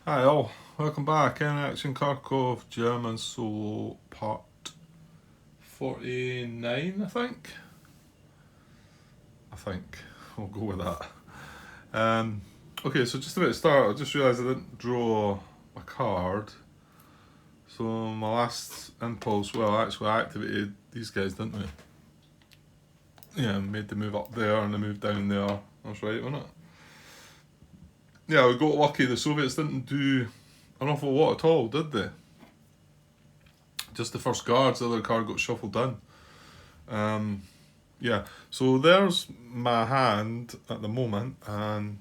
Hi all, welcome back. In Action Kharkov, German Solo Part 49, I think. We'll go with that. Okay, so just about to start, I just realised I didn't draw a card. So my last impulse, well, actually I activated these guys, didn't we? Yeah, made the move up there and the move down there. That's right, wasn't it? Yeah, we got lucky. The Soviets didn't do an awful lot at all, did they? Just the first guards, the other card got shuffled in. Yeah, so there's my hand at the moment, and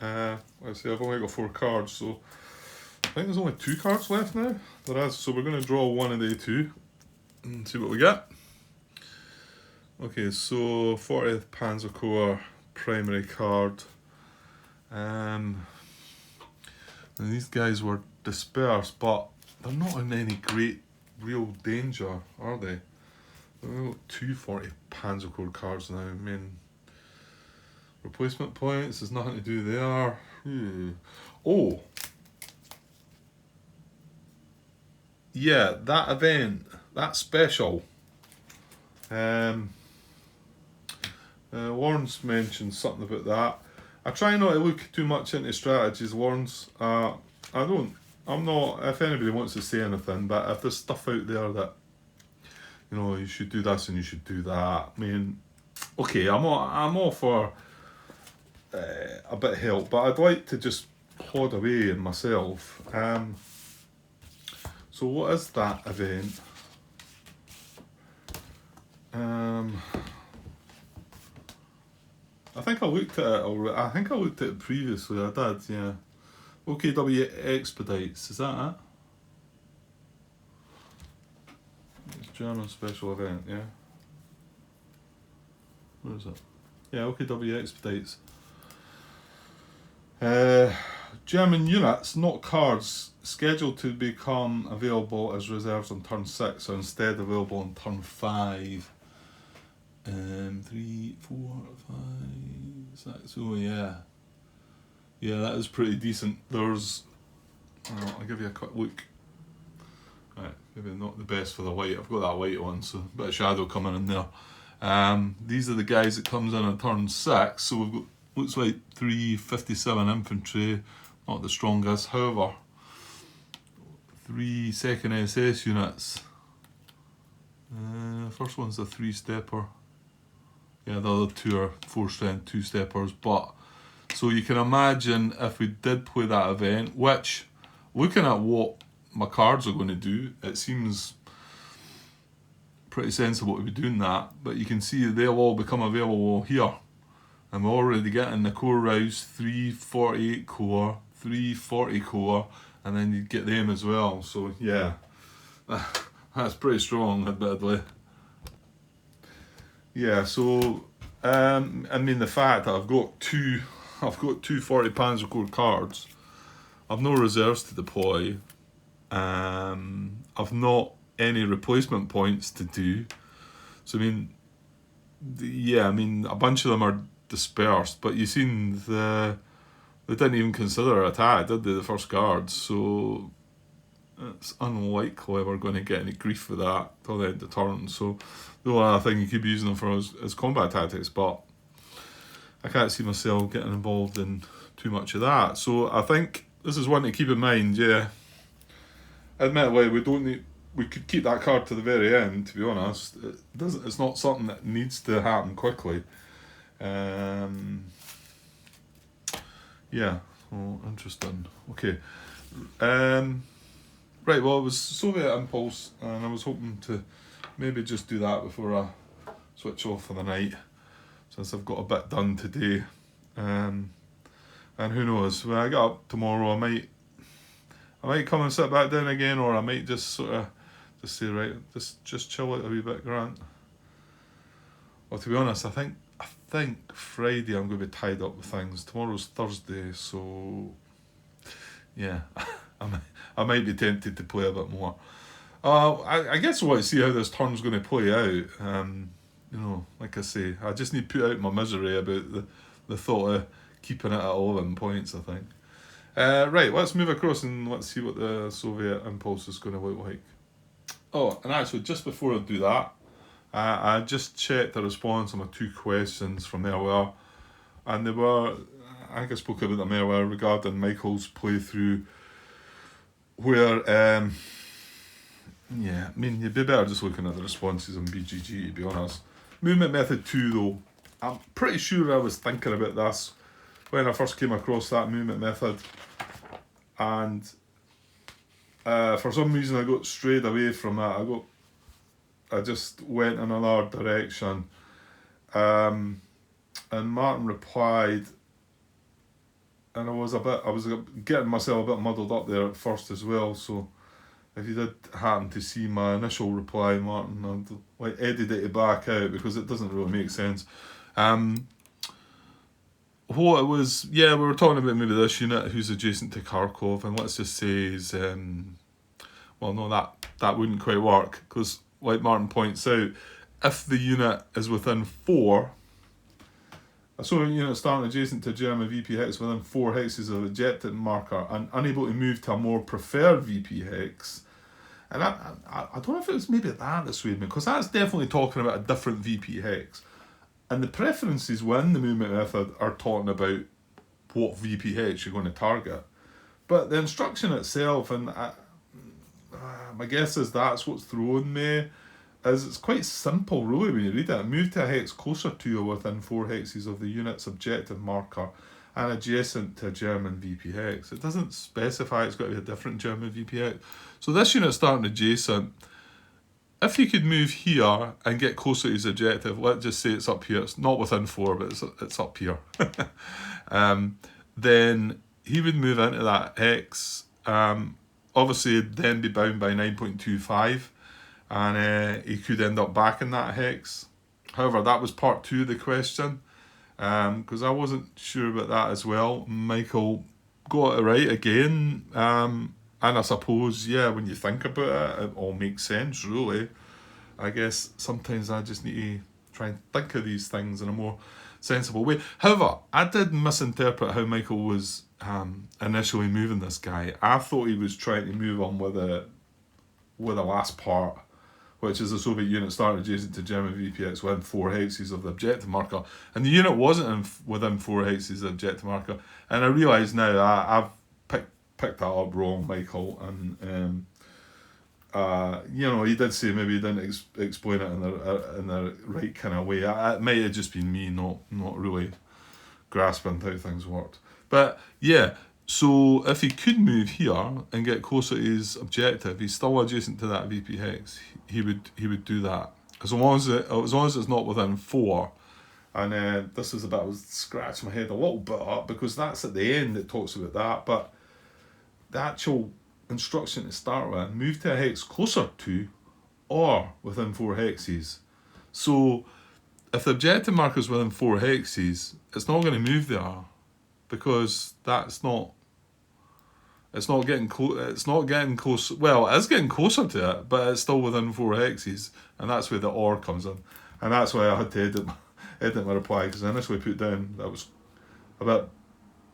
let's see, I've only got 4 cards, so I think there's only 2 cards left now. There is, so we're going to draw one of the two and see what we get. Okay, so 40th Panzer Corps primary card. And these guys were dispersed, but they're not in any great real danger, are they? We've got 240 Panzer Corps cards now. I mean, replacement points, there's nothing to do there. Oh! Yeah, that event, that special. Lawrence mentioned something about that. I try not to look too much into strategies, Lawrence. I'm not, if anybody wants to say anything, but if there's stuff out there that, you know, you should do this and you should do that. I mean, okay, I'm all for a bit of help, but I'd like to just plod away in myself. So what is that event? I think I looked at it already. I think I looked at it previously. I did, yeah. OKW Expedites, is that it? It's German special event, yeah. Where is it? Yeah, OKW Expedites. German units, not cards, scheduled to become available as reserves on turn 6 are instead available on turn 5. 3, 4, 5, 6. Oh, yeah. Yeah, that is pretty decent. There's. I'll give you a quick look. Right, maybe not the best for the light. I've got that light on, so a bit of shadow coming in there. These are the guys that comes in on turn 6. So we've got, looks like 357 infantry, not the strongest. However, 3 2nd SS units. First one's a 3-stepper. Yeah, the other 2 are 4-strength 2-steppers. But so you can imagine if we did play that event, which, looking at what my cards are going to do, it seems pretty sensible to be doing that. But you can see they'll all become available here. And we're already getting the core rouse, 348 core, 340 core, and then you get them as well. So yeah, that's pretty strong, admittedly. Yeah, so I mean the fact that I've got two 40 Panzer Corps cards, I've no reserves to deploy. I've not any replacement points to do. So I mean, a bunch of them are dispersed, but you seen they didn't even consider attack, did they? The first guards, so it's unlikely we're going to get any grief for that till the end of turn. So the only other thing you could be using them for is combat tactics, but I can't see myself getting involved in too much of that. So I think this is one to keep in mind. Yeah, admittedly, we could keep that card to the very end. To be honest, it's not something that needs to happen quickly. Yeah. Oh, interesting. Okay. Right. Well, it was Soviet Impulse, and I was hoping to maybe just do that before I switch off for the night, since I've got a bit done today. And who knows? When I get up tomorrow, I might come and sit back down again, or I might just sort of just say, right, just chill out a wee bit, Grant. Well, to be honest, I think Friday I'm going to be tied up with things. Tomorrow's Thursday, so yeah, I might be tempted to play a bit more. I guess I want to see how this turn's going to play out. You know, like I say, I just need to put out my misery about the thought of keeping it at 11 points, I think. Right, let's move across and let's see what the Soviet impulse is going to look like. Oh, and actually, just before I do that, I just checked the response on my 2 questions from earlier, and they were, I think I spoke about them earlier regarding Michael's playthrough, where, yeah, I mean, you'd be better just looking at the responses on BGG, to be honest. Movement method 2, though, I'm pretty sure I was thinking about this when I first came across that movement method, and for some reason I got strayed away from that. I just went in another direction, and Martin replied, and I was getting myself a bit muddled up there at first as well. So if you did happen to see my initial reply, Martin, I'd like edited it back out because it doesn't really make sense. What it was, yeah, we were talking about maybe this unit who's adjacent to Kharkov, and let's just say is, well, no, that wouldn't quite work, because like Martin points out, if the unit is within 4, a Soviet unit starting adjacent to a German VP hex within 4 hexes of objective marker and unable to move to a more preferred VP hex, and I don't know if it was maybe that swayed me, because that's definitely talking about a different VP hex. And the preferences within the movement method are talking about what VP hex you're going to target. But the instruction itself, and my guess is that's what's throwing me, is it's quite simple really when you read it. Move to a hex closer to or within 4 hexes of the unit's objective marker and adjacent to a German VP hex. It doesn't specify it's got to be a different German VP hex. So this unit's starting adjacent. If he could move here and get closer to his objective, let's just say it's up here, it's not within 4, but it's up here, then he would move into that hex, obviously then be bound by 9.25, and he could end up back in that hex. However, that was part 2 of the question, because I wasn't sure about that as well. Michael got it right again, and I suppose, yeah, when you think about it, it all makes sense, really. I guess sometimes I just need to try and think of these things in a more sensible way. However, I did misinterpret how Michael was initially moving this guy. I thought he was trying to move on with the last part, which is a Soviet unit starting adjacent to German VPX within 4 hexes of the objective marker. And the unit wasn't within 4 hexes of the objective marker. And I realise now I've picked that up wrong, Michael, and he did say maybe he didn't explain it in the right kind of way. It might have just been me not really grasping how things worked. But yeah, so if he could move here and get closer to his objective, he's still adjacent to that VP hex. He would do that as long as it's not within 4. And this is a bit I was scratching my head a little bit up, because that's at the end it talks about that, but the actual instruction to start with, move to a hex closer to or within 4 hexes. So if the objective marker is within 4 hexes, it's not going to move there, because it's not getting close. Well, it is getting closer to it, but it's still within 4 hexes, and that's where the or comes in, and that's why I had to edit my reply, because I initially put down that was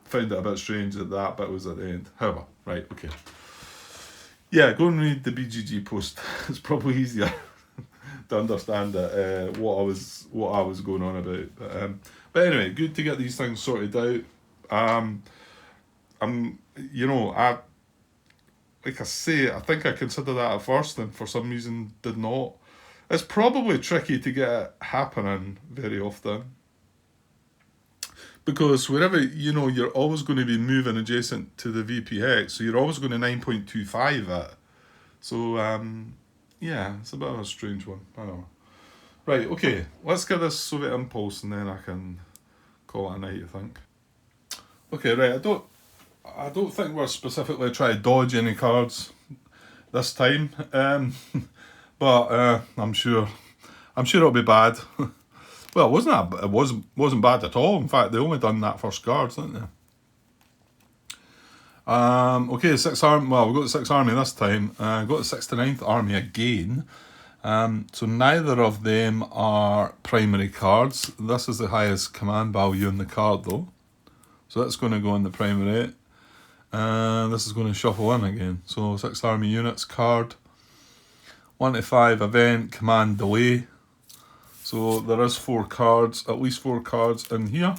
found it a bit strange that bit was at the end. However, right, okay. Yeah, go and read the BGG post. It's probably easier to understand what I was going on about. But anyway, good to get these things sorted out. Like I say, I think I considered that at first, and for some reason did not. It's probably tricky to get it happening very often, because wherever, you're always going to be moving adjacent to the VP hex, so you're always going to 9.25 it. So, yeah, it's a bit of a strange one. I don't know. Right, okay, let's get this Soviet impulse and then I can call it a night, I think. Okay, right, I don't think we're specifically trying to dodge any cards this time, but I'm sure it'll be bad. Well, it wasn't bad at all. In fact, they only done that first card, didn't they? Okay, 6th Army. Well, we've got the 6th Army this time. Got the 6th to 9th Army again. So neither of them are primary cards. This is the highest command value in the card, though. So that's going to go in the primary. And this is going to shuffle in again. So 6 army units card. 1 to 5 event, command delay. So there is 4 cards, at least 4 cards in here.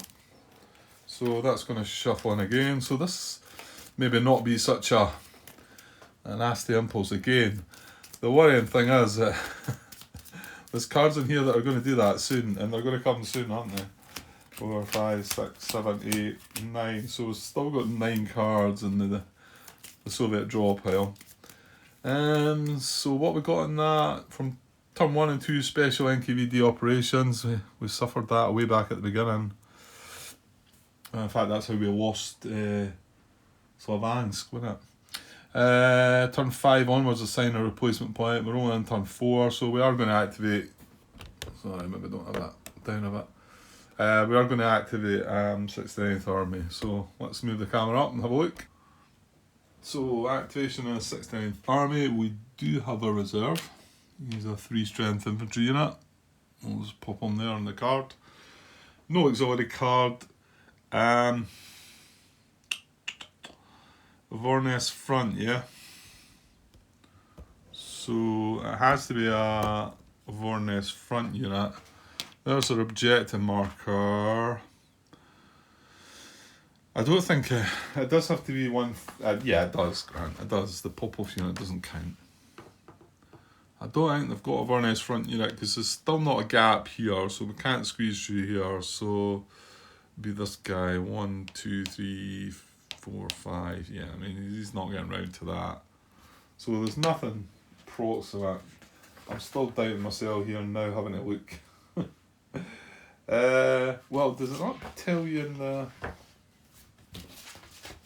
So that's going to shuffle in again. So this maybe not be such a nasty impulse again. The worrying thing is that there's cards in here that are going to do that soon, and they're going to come soon, aren't they? 4, 5, 6, 7, 8, 9. So we've still got 9 cards in the Soviet draw pile. So what we got in that from turn 1 and 2 special NKVD operations, we suffered that way back at the beginning. In fact, that's how we lost Slavansk, wasn't it? Turn 5 onwards, assign a replacement point. We're only on turn 4, so we are going to activate. Sorry, maybe I don't have that down a bit. We are going to activate 69th Army. So let's move the camera up and have a look. So activation of 69th Army, we do have a reserve. He's a 3 strength infantry unit. We'll just pop on there on the card. No exotic card. Vornes front, yeah. So it has to be a Vornes front unit. There's our objective marker. I don't think it does have to be one. Yeah, it does, Grant. It does. The Popov unit doesn't count. I don't think they've got a Vornes front unit because there's still not a gap here, so we can't squeeze through here. So be this guy 1, 2, 3, 4, 5. Yeah, I mean he's not getting round to that. So there's nothing proximate. I'm still doubting myself here now, having a look. Well, does it not tell you in the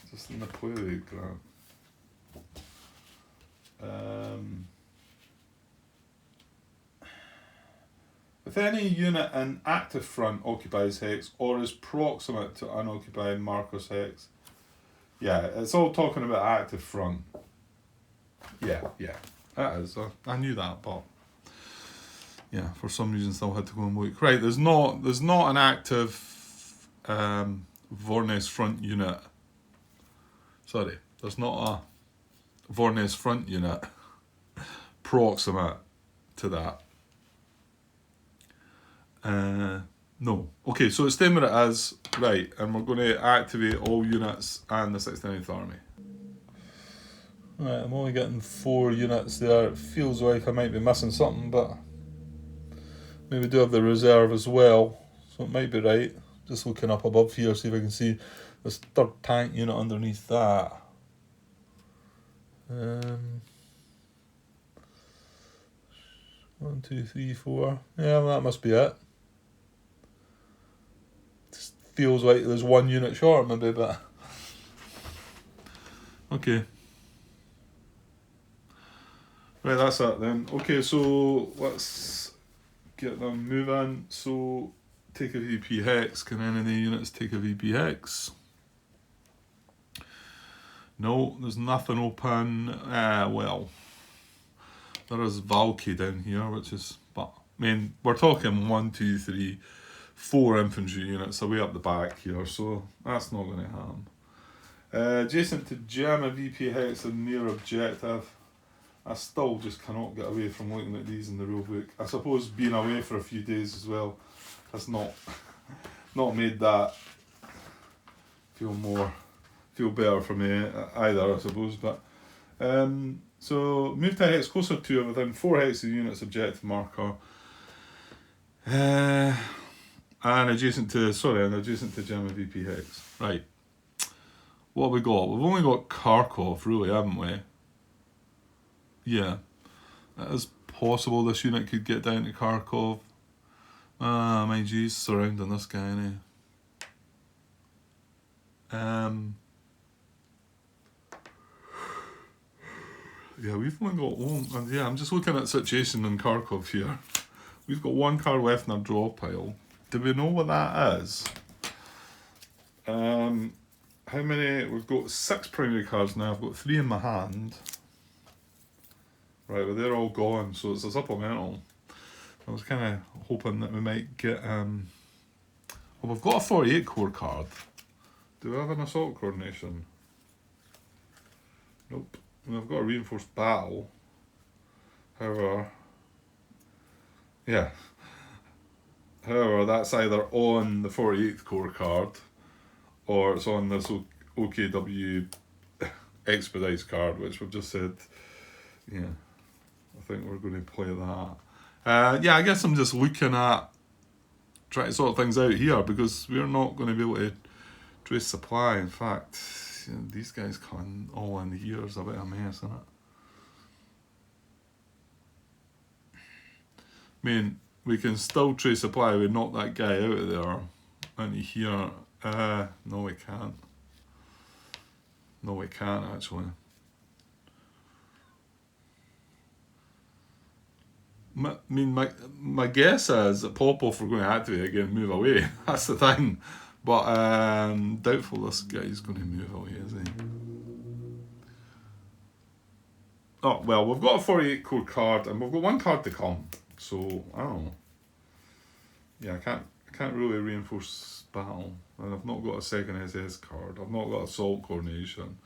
just in the query, Grant? If any unit in active front occupies hex or is proximate to unoccupied markers hex, yeah, it's all talking about active front. Yeah, that is. I knew that, but yeah, for some reason still had to go and look. Right, there's not an active Vornes front unit. Sorry, there's not a Vornes front unit proximate to that. No. Okay, so it's staying where it is. Right, and we're going to activate all units and the 69th Army. Right, I'm only getting 4 units there. It feels like I might be missing something, but maybe we do have the reserve as well, so it might be right. Just looking up above here, see if I can see this 3rd tank unit underneath that. 1, 2, 3, 4. Yeah, well, that must be it. Just feels like there's 1 unit short, maybe, but okay. Right, that's it then. Okay, so let's get them moving. So take a VP hex. Can any of the units take a VP hex? No, there's nothing open. Well, there is Valky down here, which is, but I mean, we're talking 1, 2, 3, 4 infantry units away up the back here, so that's not going to harm. Adjacent to German VP hex and near objective. I still just cannot get away from looking at these in the rulebook. I suppose being away for a few days as well has not made that feel better for me either, I suppose. But so move to a hex closer to or within 4 hex of the unit's objective marker. And adjacent to German VP hex. Right. What have we got? We've only got Kharkov, really, haven't we? Yeah. It is possible this unit could get down to Kharkov. My G's surrounding this guy, innit? Yeah, we've only got one. And yeah, I'm just looking at the situation in Kharkov here. We've got 1 card left in our draw pile. Do we know what that is? How many? We've got 6 primary cards now. I've got 3 in my hand. Right, well they're all gone, so it's a supplemental. I was kind of hoping that we might get. Well, we've got a 48 core card. Do we have an assault coordination? Nope. We've got a reinforced battle. However, yeah. However, that's either on the 48th Corps card or it's on this OKW Expedites card, which we've just said, yeah, I think we're going to play that. Yeah, I guess I'm just looking at trying to sort things out here because we're not going to be able to trace supply. In fact, you know, these guys coming all in here is a bit of a mess, isn't it? I mean, we can still trace supply. We knock that guy out of there into here. No, we can't. No, we can't actually. My guess is that Popov are going to activate again and move away. That's the thing. But doubtful this guy's going to move away, is he? Oh, well, we've got a 48 Corps card and we've got one card to come. So, I don't know. Yeah, I can't really reinforce battle. And I've not got a second SS card. I've not got assault coordination.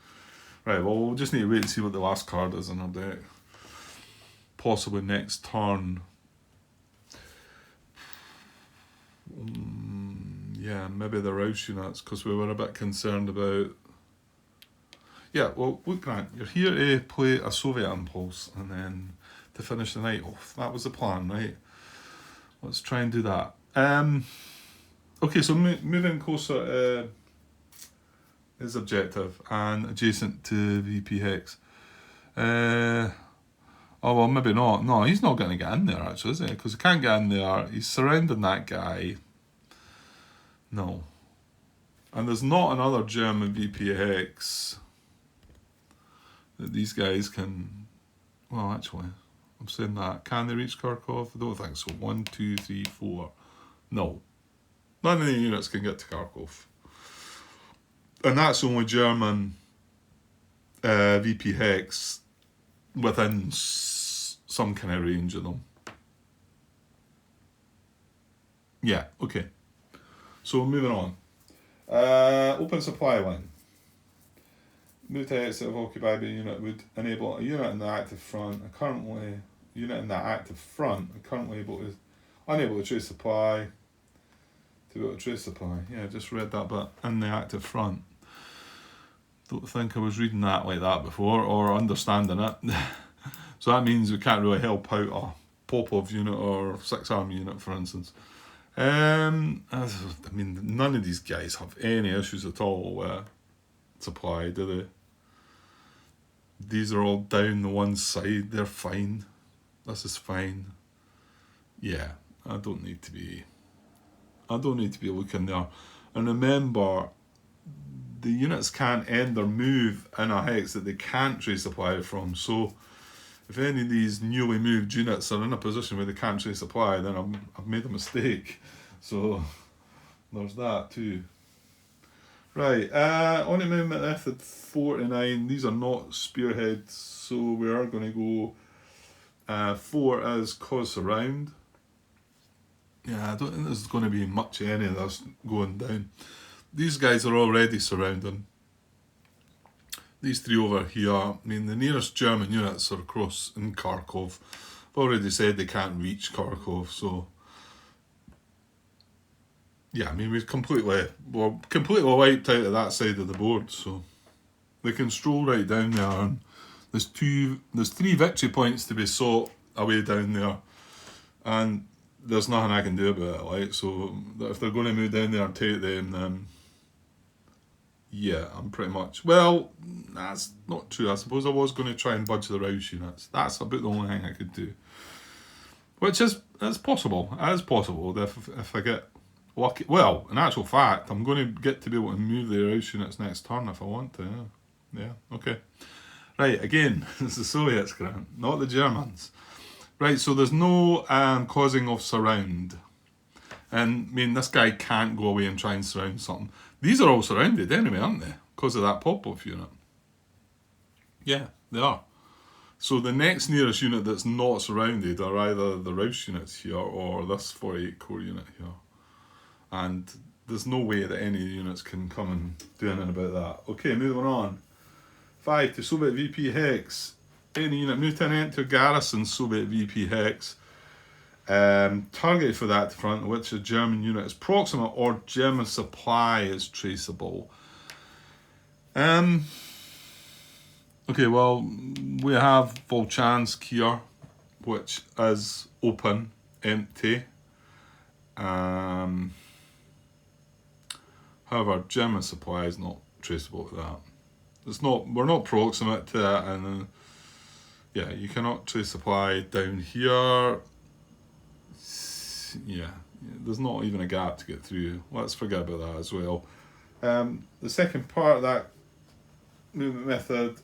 Right, well, we'll just need to wait and see what the last card is in our deck. Possibly next turn. Yeah, maybe the Rouse units, because we were a bit concerned about... Yeah, well, look, Grant, you're here to play a Soviet Impulse and then to finish the night off. That was the plan, right? Let's try and do that. Okay, so moving closer is objective and adjacent to VP Hex. Oh, well, maybe not. No, he's not going to get in there, actually, is he? Because he can't get in there. He's surrounding that guy. No. And there's not another German VP Hex that these guys can... Well, actually, I'm saying that. Can they reach Kharkov? I don't think so. 1, 2, 3, 4. No. None of the units can get to Kharkov. And that's the only German VP Hex within some kind of range of them. Yeah, okay. So moving on. Open supply line. Move to exit of occupied by unit would enable a unit in the active front. Unit in that active front are currently unable to trace supply. To be able to trace supply. Yeah, I just read that bit in the active front. Don't think I was reading that like that before or understanding it. So that means we can't really help out a Popov unit or 6 Army unit, for instance. I mean, none of these guys have any issues at all with supply, do they? These are all down the one side. They're fine. This is fine. Yeah, I don't need to be looking there. And remember, the units can't end or move in a hex that they can't trace supply from. So if any of these newly moved units are in a position where they can't trace supply, then I've made a mistake. So there's that too. Right, on to movement method 49. These are not spearheads, so we are going to go 4 as cause surround. Yeah, I don't think there's going to be much any of this going down. These guys are already surrounding. These 3 over here, I mean, the nearest German units are across in Kharkov. I've already said they can't reach Kharkov, so... Yeah, I mean, we're completely wiped out of that side of the board, so... They can stroll right down there, and there's 3 victory points to be sought away down there. And there's nothing I can do about it, like, so if they're going to move down there and take them, then... Yeah, I'm pretty much... Well, that's not true. I suppose I was going to try and budge the Rouse units. That's about the only thing I could do. Which is possible. It is possible if I get lucky. Well, in actual fact, I'm going to get to be able to move the Rouse units next turn if I want to. Yeah, okay. Right, again, it's the Soviets, Grant, not the Germans. Right, so there's no causing of surround. And, I mean, this guy can't go away and try and surround something. These are all surrounded anyway, aren't they? Because of that Popov unit. Yeah, they are. So the next nearest unit that's not surrounded are either the Rouse units here or this 48 Corps unit here. And there's no way that any units can come and do anything about that. Okay, moving on. 5 to Soviet VP Hex. Any unit moved to an enter garrison Soviet VP Hex. Targeted for that to front, which a German unit is proximate or German supply is traceable. Okay, well, we have Volchansk here, which is open, empty. However, German supply is not traceable to that. We're not proximate to that, and yeah, you cannot trace supply down here. Yeah, there's not even a gap to get through. Let's forget about that as well. The second part of that movement method,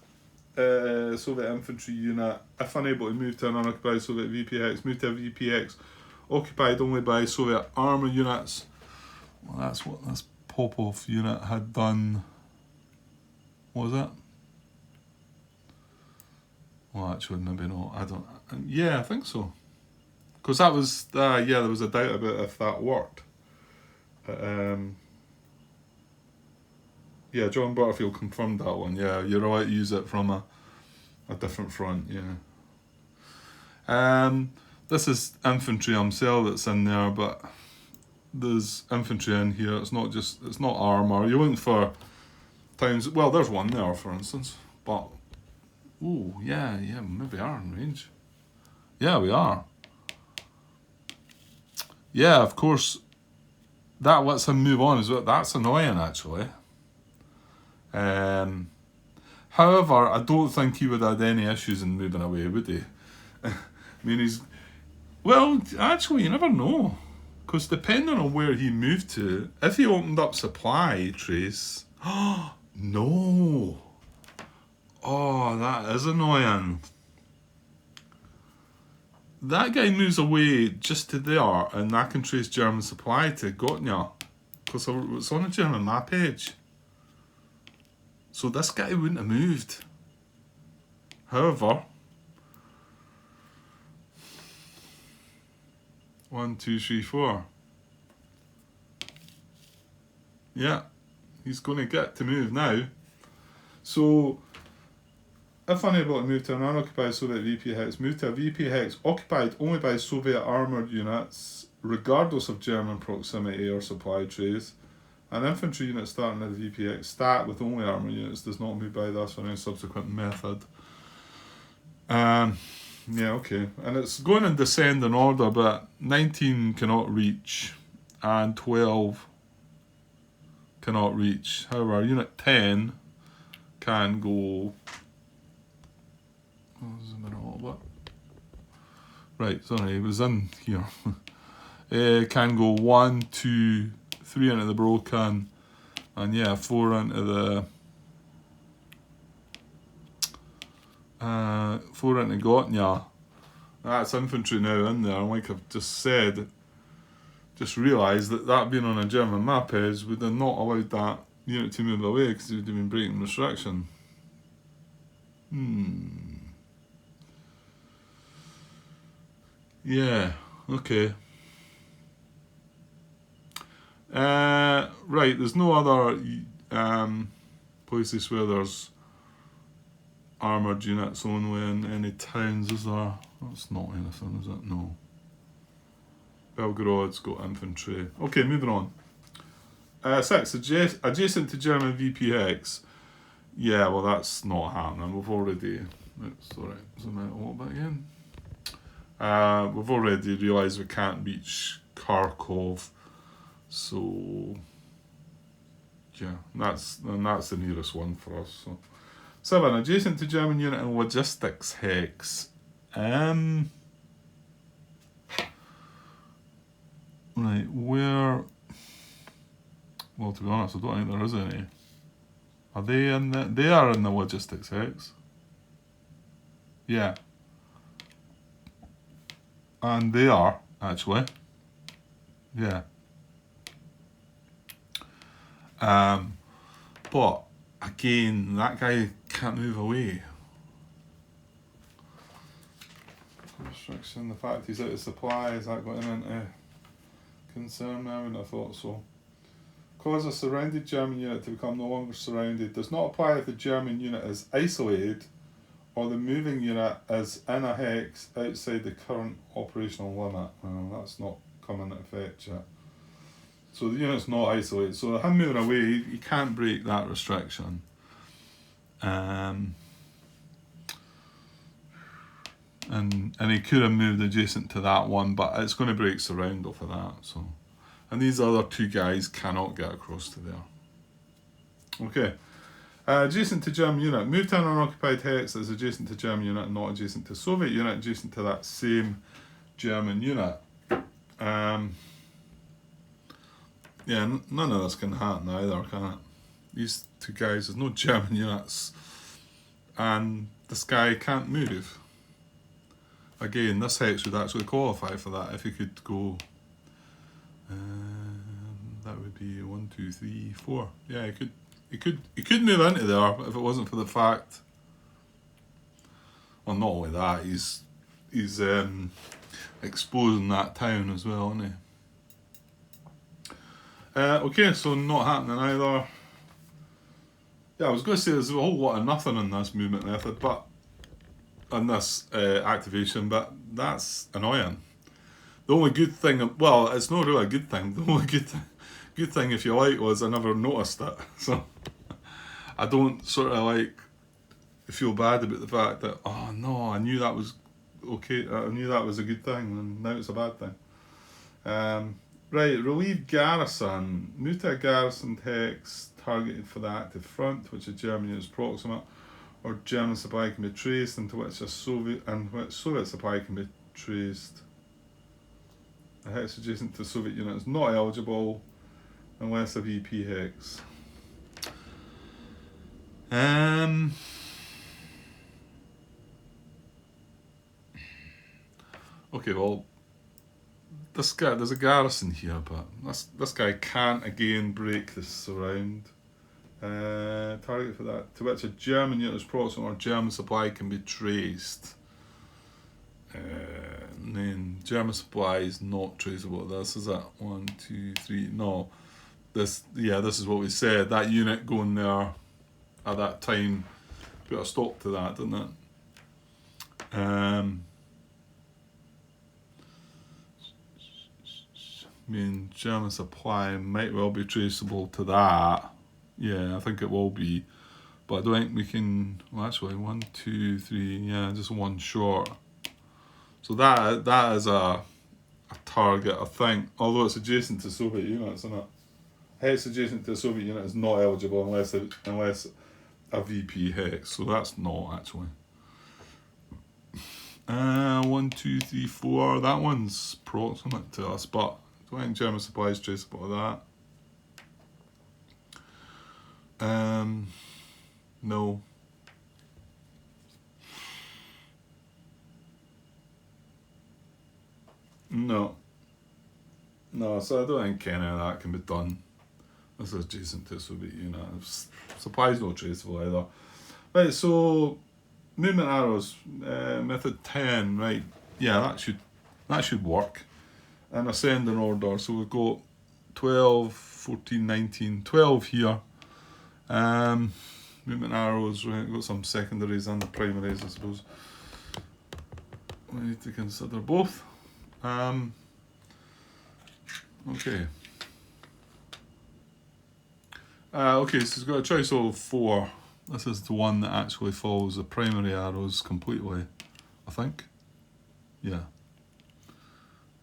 Soviet infantry unit, if unable to move to an unoccupied Soviet VPX, move to a VPX occupied only by Soviet armour units. Well, that's what this Popov unit had done. What was it? Well, actually, maybe not. I don't. Yeah, I think so. Because that was, yeah, there was a doubt about if that worked. Yeah, John Butterfield confirmed that one. Yeah, you're allowed to use it from a different front. Yeah. This is infantry MCL that's in there, but there's infantry in here. It's not armour. You're looking for times. Well, there's one there, for instance. But ooh, yeah, maybe we are in range. Yeah, we are. Yeah, of course. That lets him move on as well. That's annoying, actually. However, I don't think he would have had any issues in moving away, would he? I mean, well, actually, you never know. Because depending on where he moved to, if he opened up supply trace... No! Oh, that is annoying. That guy moves away just to there, and I can trace German supply to Gotnya. Because it's on a German map page. So this guy wouldn't have moved. However, 1, 2, 3, 4. Yeah, he's going to get to move now. So, if unable to move to an unoccupied Soviet VP Hex, move to a VP Hex occupied only by Soviet armoured units, regardless of German proximity or supply trace. An infantry unit starting at the VPX stat with only armour units does not move by this or any subsequent method. Yeah, okay. And it's going in descending order, but 19 cannot reach and 12 cannot reach. However, unit 10 can go... zoom in a little bit. Right, sorry, it was in here. Can go 1, 2, 3 into the broken, and yeah, 4 into the 4 into Gotnya. That's infantry now in there, and like I've just said, just realised that being on a German map is would have not allowed that unit to move away because it would have been breaking restriction. Yeah, okay. Right, there's no other places where there's armoured units only in any towns, is there? That's not anything, is it? No. Belgorod's got infantry. Okay, moving on. 6, adjacent to German VPX. Yeah, well that's not happening. We've already... Sorry, zoom out a little bit again. We've already realised we can't reach Kharkov. So, yeah, that's the nearest one for us. So, 7, adjacent to German unit and logistics hex. Right, where? Well, to be honest, I don't think there is any. Are they in the? They are in the logistics hex. Yeah, and they are actually. Yeah. But again, that guy can't move away. Restriction, the fact he's out of supply, is that going into concern? I wouldn't have thought so. 8, adjacent to German unit and logistics hex. Yeah, well, that's not anything, is it? No. Belgorod's got infantry. Okay, moving on. 7, adjacent to German unit and logistics hex. 8, adjacent to German unit and logistics hex. Yeah, well, that's not anything, is it? No. Construction, the fact he's out of supply, is that going into concern? I wouldn't have thought so. cause a surrounded German unit to become no longer surrounded does not apply if the German unit is isolated or the moving unit is in a hex outside the current operational limit. Well, that's not come into effect yet. So the unit's not isolated. So him moving away, he can't break that restriction. And he could have moved adjacent to that one, but it's going to break surround off of that. So, and these other two guys cannot get across to there. Okay. Adjacent to German unit. Move to an unoccupied hex that is adjacent to German unit and not adjacent to Soviet unit, adjacent to that same German unit. Yeah, none of this can happen either, can it? These two guys, there's no German units, and this guy can't move. Again, this hex would actually qualify for that if he could go. That would be 1, 2, 3, 4. Yeah, he could move into there if it wasn't for the fact. Well, not only that, he's exposing that town as well, isn't he? Okay, so not happening either. Yeah, I was going to say there's a whole lot of nothing in this movement method, but on this activation, but that's annoying. The only good thing, well, it's not really a good thing. The only good thing, if you like, was I never noticed it. So I don't sort of like feel bad about the fact that, oh no, I knew that was okay. I knew that was a good thing, and now it's a bad thing. Right, relieve garrison. Move to a garrison hex targeted for the active front, which a German unit is proximate, or German supply can be traced, into which Soviet supply can be traced. A hex adjacent to Soviet unit is not eligible unless a VP hex. Okay, well, this guy, there's a garrison here, but this guy can't again break the surround. Target for that, to which a German unit is proximate or German supply can be traced. And then German supply is not traceable. This is that 1, 2, 3. No, this is what we said. That unit going there at that time put a stop to that, didn't it? I mean, German supply might well be traceable to that. Yeah, I think it will be. But I don't think we can. Well, actually, 1, 2, 3. Yeah, just one short. So that is a target, I think. Although it's adjacent to Soviet units, isn't it? Hex adjacent to a Soviet unit is not eligible unless a VP hex. So that's not actually. 1, 2, 3, 4. That one's proximate to us, but I don't think German supply is traceable to that. No. No, so I don't think any of that can be done. This is adjacent to a Soviet unit. Supply is not traceable either. Right, so movement arrows, method 10, right? Yeah, that should work. And ascend in order. So we've got 12, 14, 19, 12 here. Movement arrows, right? We've got some secondaries and the primaries, I suppose. We need to consider both. Okay. Okay, so it's got a choice of 4. This is the one that actually follows the primary arrows completely, I think. Yeah.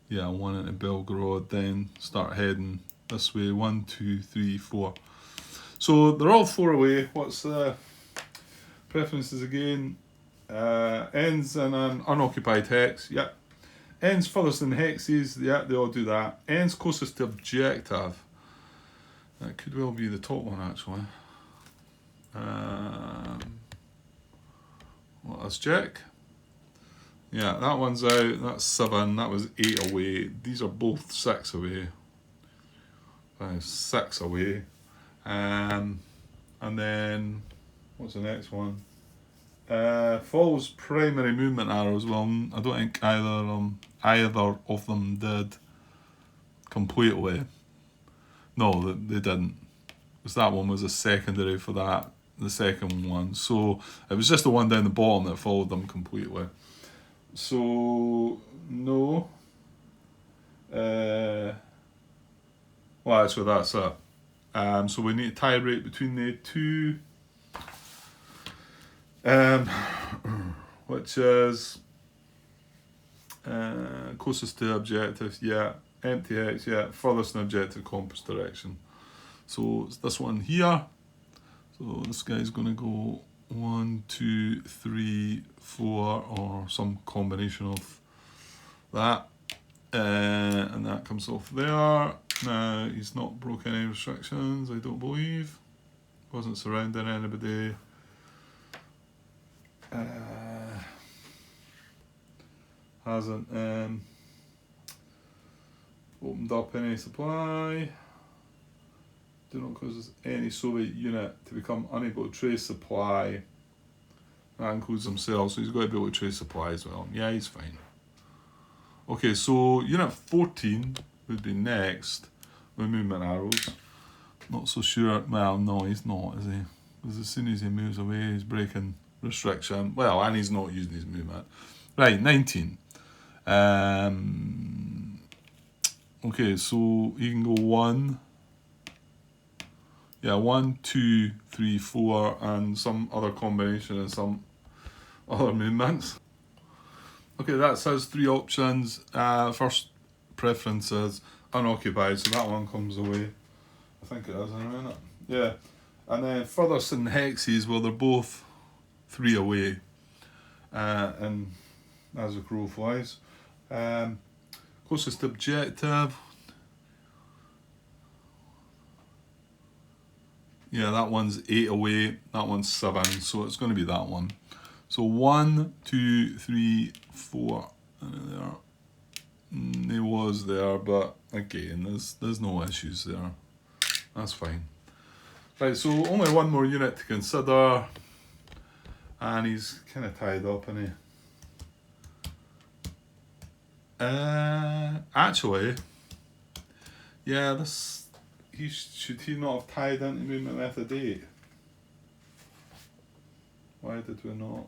Yeah, 1 into Belgorod, then start heading this way. 1, 2, 3, 4. So they're all 4 away. What's the preferences again? Ends in an unoccupied hex. Yep. Ends furthest in hexes. Yep, they all do that. Ends closest to objective. That could well be the top one actually. Let's check. Yeah, that one's out. That's 7. That was 8 away. These are both 6 away. 6 away. And then what's the next one? Follows primary movement arrows. Well, I don't think either of them did completely. No, they didn't. Because that one was a secondary for that, the second one. So it was just the one down the bottom that followed them completely. So, no. Well, actually, that's it. So we need a tie rate between the two, which is closest to objective, yeah. Empty hex, yeah. Furthest in objective compass direction. So it's this one here. So this guy's going to go 1, 2, 3, 4, or some combination of that. And that comes off there. Now, he's not broken any restrictions, I don't believe. Wasn't surrounding anybody. Hasn't opened up any supply. Do not cause any Soviet unit to become unable to trace supply. That includes himself, so he's got to be able to trace supply as well. Yeah, he's fine. Okay, so unit 14 would be next with movement arrows. Not so sure. Well, no, he's not, is he? Because as soon as he moves away, he's breaking restriction. Well, and he's not using his movement. Right, 19. Okay, so you can go 1. Yeah, 1, 2, 3, 4, and some other combination and some other movements. Okay, that says 3 options. First preference is unoccupied, so that one comes away. I think it is in a minute. Yeah. And then furthest in hexes, well, they're both 3 away. And as the crow flies. Closest objective. Yeah, that one's 8 away. That one's 7, so it's going to be that one. So 1, 2, 3, 4. There. It was there, but again, there's no issues there. That's fine. Right, so only one more unit to consider, and he's kind of tied up, isn't he? Actually, yeah, this should he not have tied into movement method 8? Why did we not?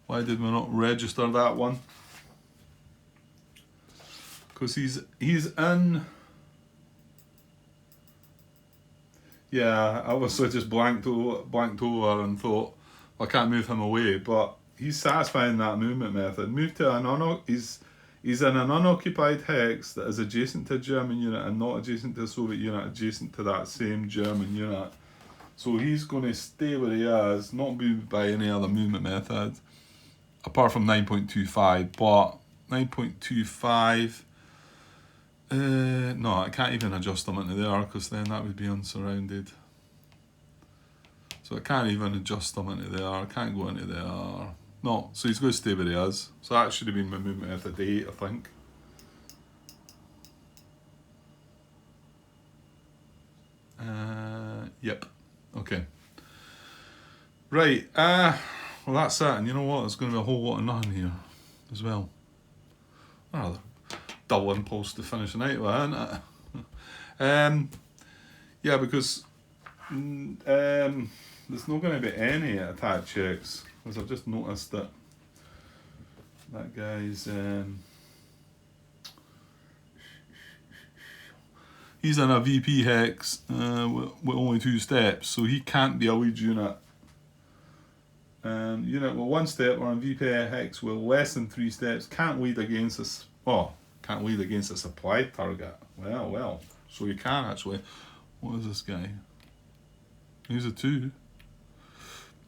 Why did we not register that one? Because he's in. Yeah, I was just blanked over and thought, well, I can't move him away, but he's satisfying that movement method. Move to he's in an unoccupied hex that is adjacent to a German unit and not adjacent to a Soviet unit, adjacent to that same German unit. So he's going to stay where he is, not moved by any other movement method, apart from 9.25, but 9.25, no, I can't even adjust them into there because then that would be unsurrounded. So I can't even adjust them into there, I can't go into there. No, so he's going to stay where he is. So that should have been my movement method 8, I think. Yep, okay. Right, well that's it, and you know what, there's going to be a whole lot of nothing here as well. Well, dull impulse to finish the night with, isn't it? Yeah, because there's not going to be any attack checks, because I've just noticed that that guy's he's in a VP hex with only 2 steps, so he can't be a lead unit. Unit with 1 step or on VP hex with less than 3 steps can't lead against us. Oh, can't lead against a supply target. Well. So you can actually. What is this guy? He's a 2.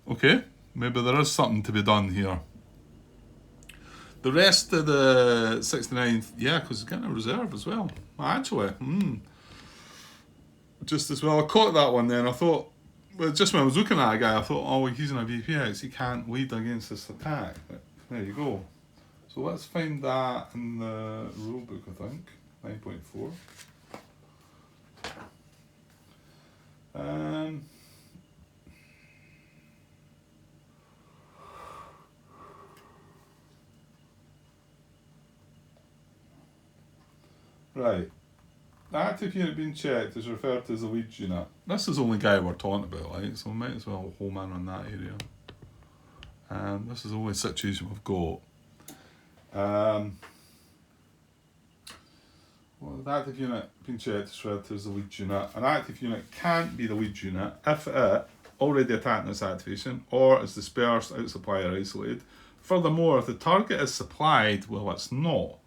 Okay, maybe there is something to be done here. The rest of the 69th, yeah, because he's getting a reserve as well. Actually, just as well. I caught that one then. I thought, well, just when I was looking at a guy, I thought, oh, he's in a VPX. He can't lead against this attack. But there you go. So let's find that in the rulebook, I think. 9.4. Right. The active unit being checked is referred to as the lead unit. This is the only guy we're talking about, right? So we might as well home in on that area. This is the only situation we've got. Well, the active unit being checked is referred to as the lead unit. An active unit can't be the lead unit if it already attacked in this activation or is dispersed, out of supply or isolated. Furthermore, if the target is supplied, well, it's not.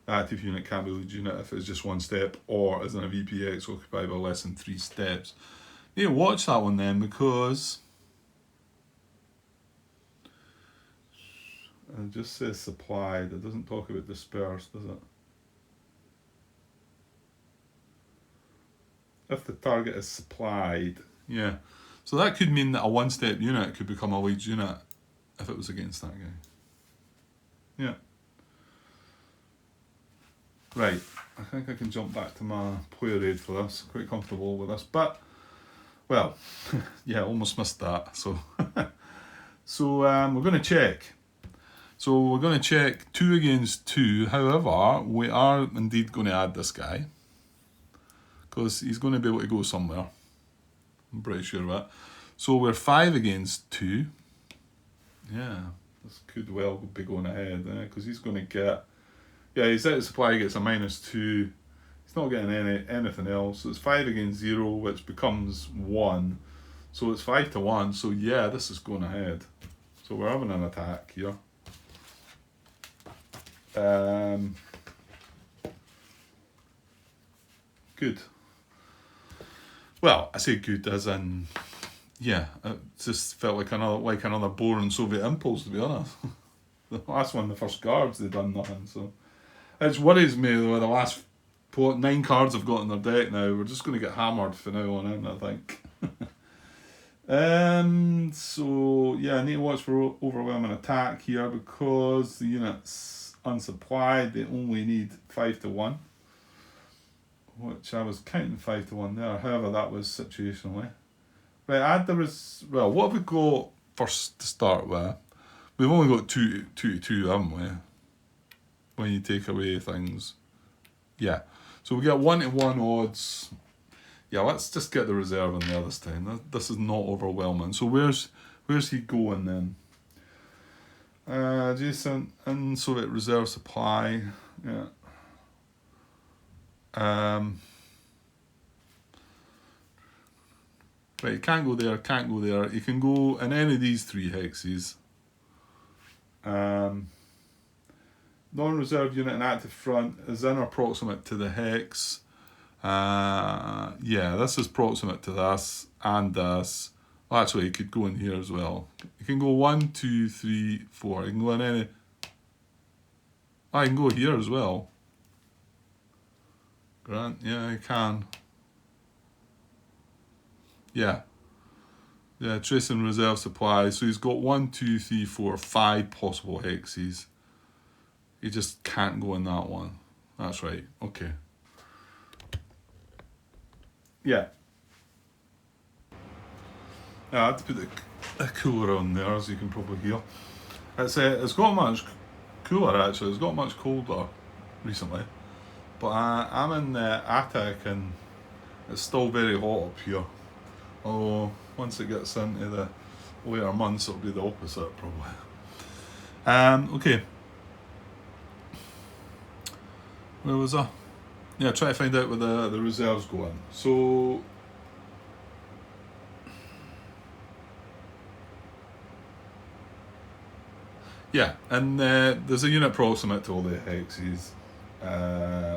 The active unit can't be the lead unit if it's just one step or is in a VPX occupied by less than 3 steps. You need to watch that one then, because it just says supplied. It doesn't talk about dispersed, does it? If the target is supplied, yeah. So that could mean that a one-step unit could become a lead unit if it was against that guy. Yeah. Right, I think I can jump back to my player aid for this. Quite comfortable with this, but, well, yeah, almost missed that. So, we're going to check. So we're going to check 2 against 2. However, we are indeed going to add this guy, because he's going to be able to go somewhere. I'm pretty sure of that. So we're 5 against 2. Yeah, this could well be going ahead, because he's going to get... Yeah, he's out of supply, he gets a -2. He's not getting anything else. So it's 5 against 0, which becomes 1. So it's 5-1. So yeah, this is going ahead. So we're having an attack here. Good. Well, I say good as in, yeah, it just felt like another boring Soviet impulse, to be honest. The last one, the first guards, they done nothing. So it worries me though. The last 9 cards I've got in their deck now, we're just going to get hammered from now on in, I think. So yeah, I need to watch for overwhelming attack here, because the unit's unsupplied. They only need 5-1, which I was counting 5-1 there. However, that was situationally. Right, well, what have we got first to start with? We've only got 2-2, haven't we? When you take away things. Yeah. So we get 1-1 odds. Yeah, let's just get the reserve in there this time. This is not overwhelming. So where's he going then? Adjacent in Soviet reserve supply. Yeah. Right, can't go there, can't go there. You can go in any of these 3 hexes. Non-reserve unit in active front is in or proximate to the hex. Yeah, this is proximate to this and this. Well, actually, you could go in here as well. You can go 1, 2, 3, 4. You can go in any... I can go here as well. Grant, yeah, you can. Yeah. Yeah, trace and reserve supply. So he's got 1, 2, 3, 4, 5 possible hexes. He just can't go in that one. That's right. Okay. Yeah. I had to put the cooler on there, as you can probably hear. It's got much cooler actually. It's got much colder recently. But I'm in the attic and it's still very hot up here. Although once it gets into the later months, it'll be the opposite probably. Okay. Where was I? Yeah, try to find out where the reserves go in. So yeah, and there's a unit proximate to all the hexes.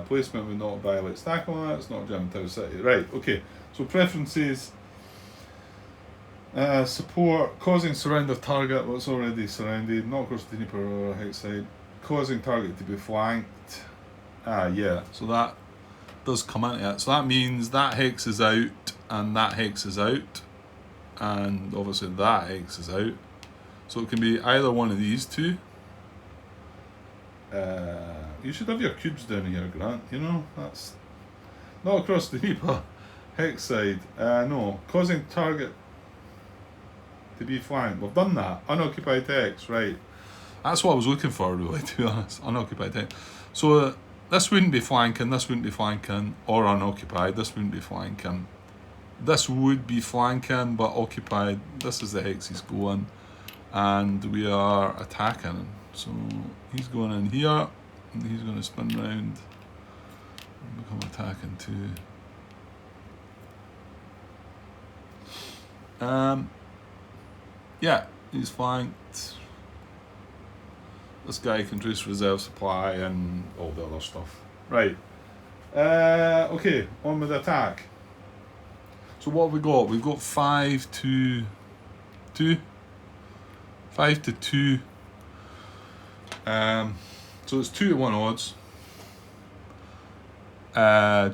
Placement would not violate stack limits, not German Town City. Right, okay. So preferences. Support, causing surround of target what's already surrounded, not across the Dnieper or hex side. Causing target to be flanked. Yeah, so that does come into it. So that means that hex is out and that hex is out. And obviously that hex is out. So it can be either one of these 2. You should have your cubes down here, Grant. You know, that's not across the Dnieper hex side. No, causing target to be flanked. We've done that. Unoccupied hex, right. That's what I was looking for, really, to be honest. Unoccupied hex. So this wouldn't be flanking, this wouldn't be flanking, or unoccupied, this wouldn't be flanking. This would be flanking, but occupied. This is the hex he's going, and we are attacking. So he's going in here, and he's going to spin round and become attacking too. Yeah, he's flanked. This guy can reduce reserve supply and all the other stuff. Right. Okay, on with the attack. So what have we got? We've got 5 to 2. 5 to 2. So it's 2 to 1 odds.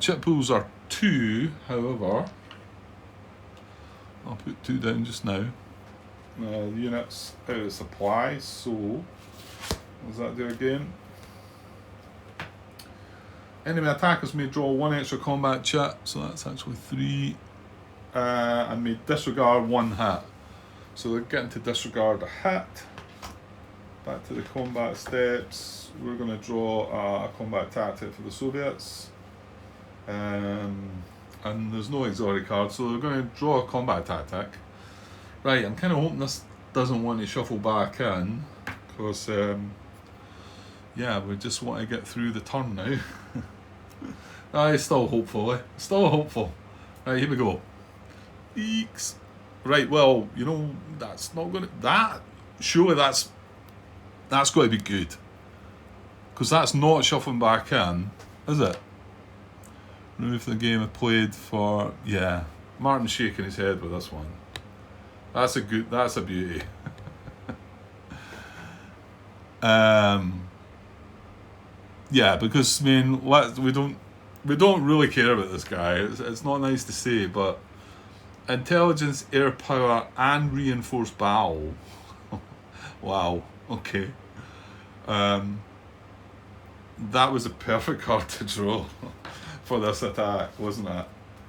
Chip pools are 2, however. I'll put 2 down just now. The unit's out of supply, so what does that do again? Enemy attackers may draw 1 extra combat chip, so that's actually 3. And may disregard 1 hit. So they're getting to disregard a hit. Back to the combat steps. We're going to draw a combat tactic for the Soviets. And there's no exotic card, so they're going to draw a combat tactic. Right, I'm kind of hoping this doesn't want to shuffle back in, because yeah, we just want to get through the turn now. It's still hopeful, eh? Still hopeful. Right, here we go. Eeks. Right, well, you know, that's not going to... surely that's got to be good. Because that's not shuffling back in, is it? Remove the game I played for... Yeah, Martin's shaking his head with this one. That's a beauty. Yeah, because, I mean, we don't really care about this guy. It's not nice to say, but intelligence, air power, and reinforced battle. Wow. Okay. That was a perfect card to draw for this attack, wasn't it,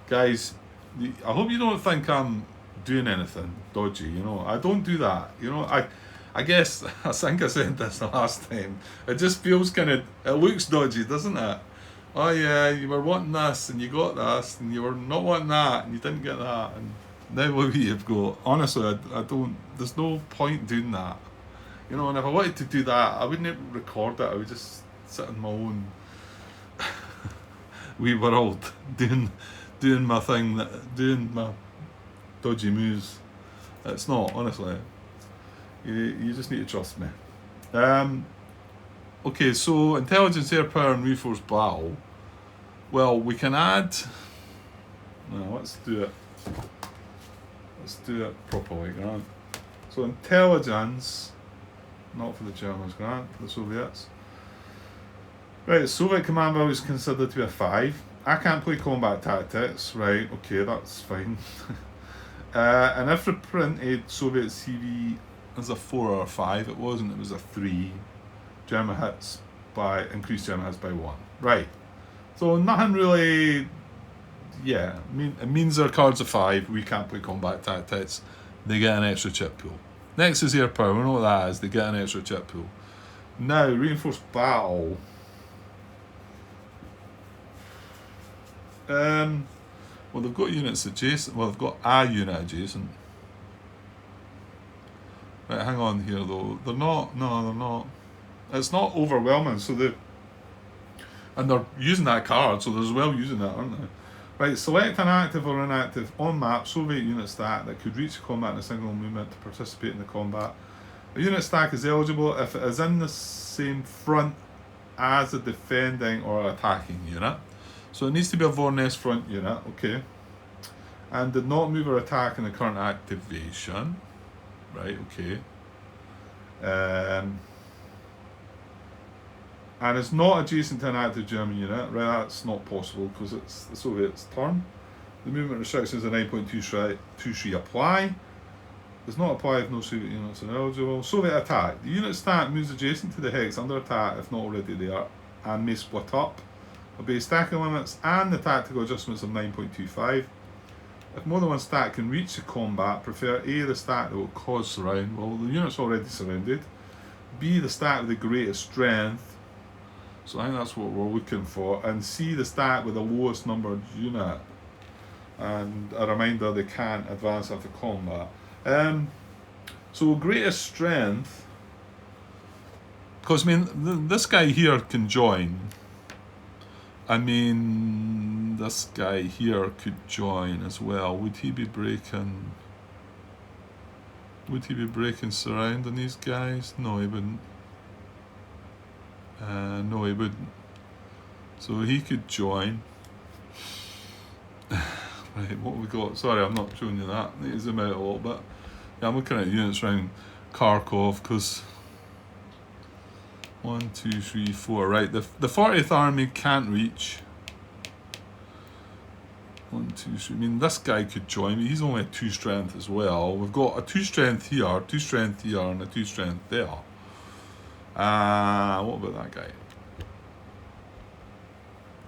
guys? I hope you don't think I'm doing anything dodgy. You know, I don't do that. You know, I guess I think I said this the last time. It just feels it looks dodgy, doesn't it? Oh yeah, you were wanting this and you got this, and you were not wanting that and you didn't get that, and now look where you've got. Honestly, I don't. There's no point doing that. You know, and if I wanted to do that, I wouldn't record it. I would just sit in my own wee world, doing my thing, doing my dodgy moves. It's not, honestly. You just need to trust me. Okay, so intelligence, air power, and reinforced battle. Well, we can add... No, let's do it. Let's do it properly, Grant. So intelligence, not for the Germans, Grant, for the Soviets. Right, Soviet command value is considered to be a 5. I can't play combat tactics. Right, okay, that's fine. And if reprinted Soviet CV as a 4 or a 5, it wasn't, it was a 3. German hits by, increased German hits by 1. Right. So nothing really, yeah, it means their cards are 5, we can't play combat tactics, they get an extra chip pool. Next is air power, we know what that is, they get an extra chip pool. Now, reinforced battle. Well, they've got units adjacent, well, they've got a unit adjacent. Right, hang on here though, they're not, no, they're not. It's not overwhelming, so and they're using that card, so they're as well using it, aren't they? Right, select an active or inactive on map Soviet unit stack that could reach combat in a single movement to participate in the combat. A unit stack is eligible if it is in the same front as a defending or attacking unit. So it needs to be a Vornes front unit, okay. And did not move or attack in the current activation. Right, okay. And it's not adjacent to an active German unit, right? That's not possible because it's the Soviets' turn. The movement restrictions are 9.23 apply. Does not apply if no Soviet units are eligible. Soviet attack. The unit stat moves adjacent to the hex under attack if not already there, and may split up. Obey stacking limits and the tactical adjustments of 9.25. If more than one stack can reach the combat, prefer A, the stack that will cause surround. Well, the unit's already surrounded. B, the stack with the greatest strength. So I think that's what we're looking for. And see the stack with the lowest numbered unit. And a reminder they can't advance after combat. So greatest strength, because I mean this guy here can join. I mean this guy here could join as well. Would he be breaking? Would he be breaking surrounding these guys? No, he wouldn't. No, he wouldn't. So he could join. Right, what have we got? Sorry, I'm not showing you that. I need to zoom out a little bit. Yeah, I'm looking at units around Kharkov because 1, 2, 3, 4. Right, the 40th Army can't reach. 1, 2, 3. I mean, this guy could join me. He's only a 2 strength as well. We've got a 2 strength here, 2 strength here, and a 2 strength there. What about that guy?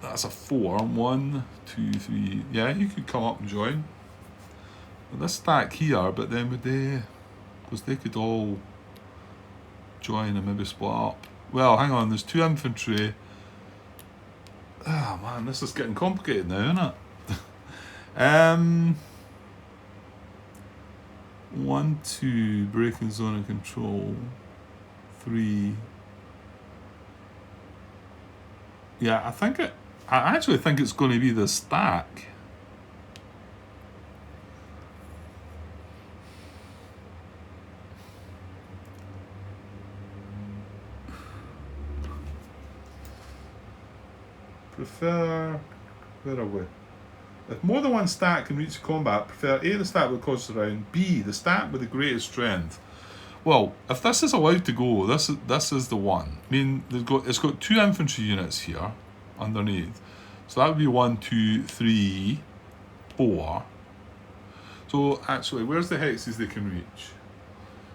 That's a 4. 1, 2, 3. Yeah, he could come up and join. This stack here, but then would they, because they could all join and maybe split up. Well, hang on, there's 2 infantry. Oh man, this is getting complicated now, isn't it? 1, 2, breaking zone of control. 3. Yeah, I actually think it's going to be the stack. Prefer, where are we? If more than one stack can reach combat, prefer A, the stack with cause around, B, the stack with the greatest strength. Well, if this is allowed to go, this is the one. I mean, it's got 2 infantry units here underneath. So that would be 1, 2, 3, 4. So actually, where's the hexes they can reach?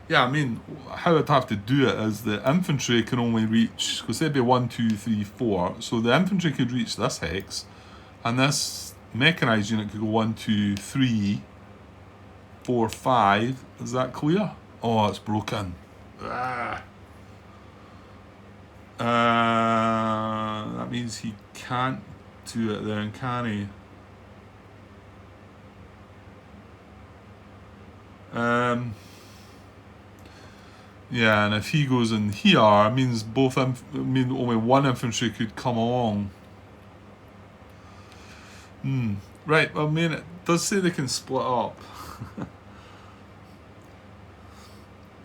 Yeah, I mean, how I'd have to do it is the infantry can only reach, because they'd be 1, 2, 3, 4. So the infantry could reach this hex, and this mechanized unit could go 1, 2, 3, 4, 5. Is that clear? Oh, it's broken. That means he can't do it then, can he? Yeah, and if he goes in here, it means only one infantry could come along. Right, well, I mean, it does say they can split up.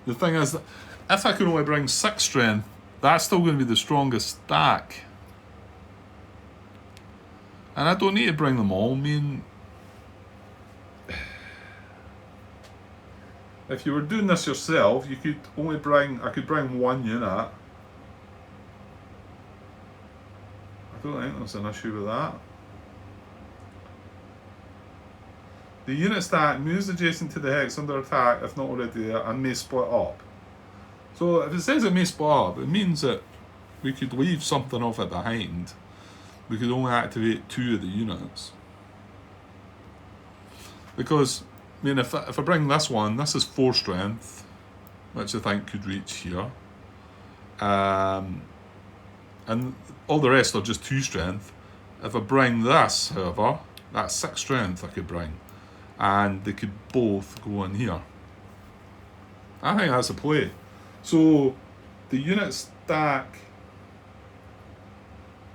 The thing is, that if I can only bring 6 strength, that's still going to be the strongest stack. And I don't need to bring them all. I mean, if you were doing this yourself, you could only I could bring 1 unit. I don't think there's an issue with that. The unit stack moves adjacent to the hex under attack if not already there and may split up. So if it says it may split up, it means that we could leave something of it behind. We could only activate 2 of the units. Because, I mean, if I bring this one, this is 4 strength, which I think could reach here. And all the rest are just 2 strength. If I bring this, however, that's 6 strength I could bring. And they could both go in here. I think that's a play. So the unit stack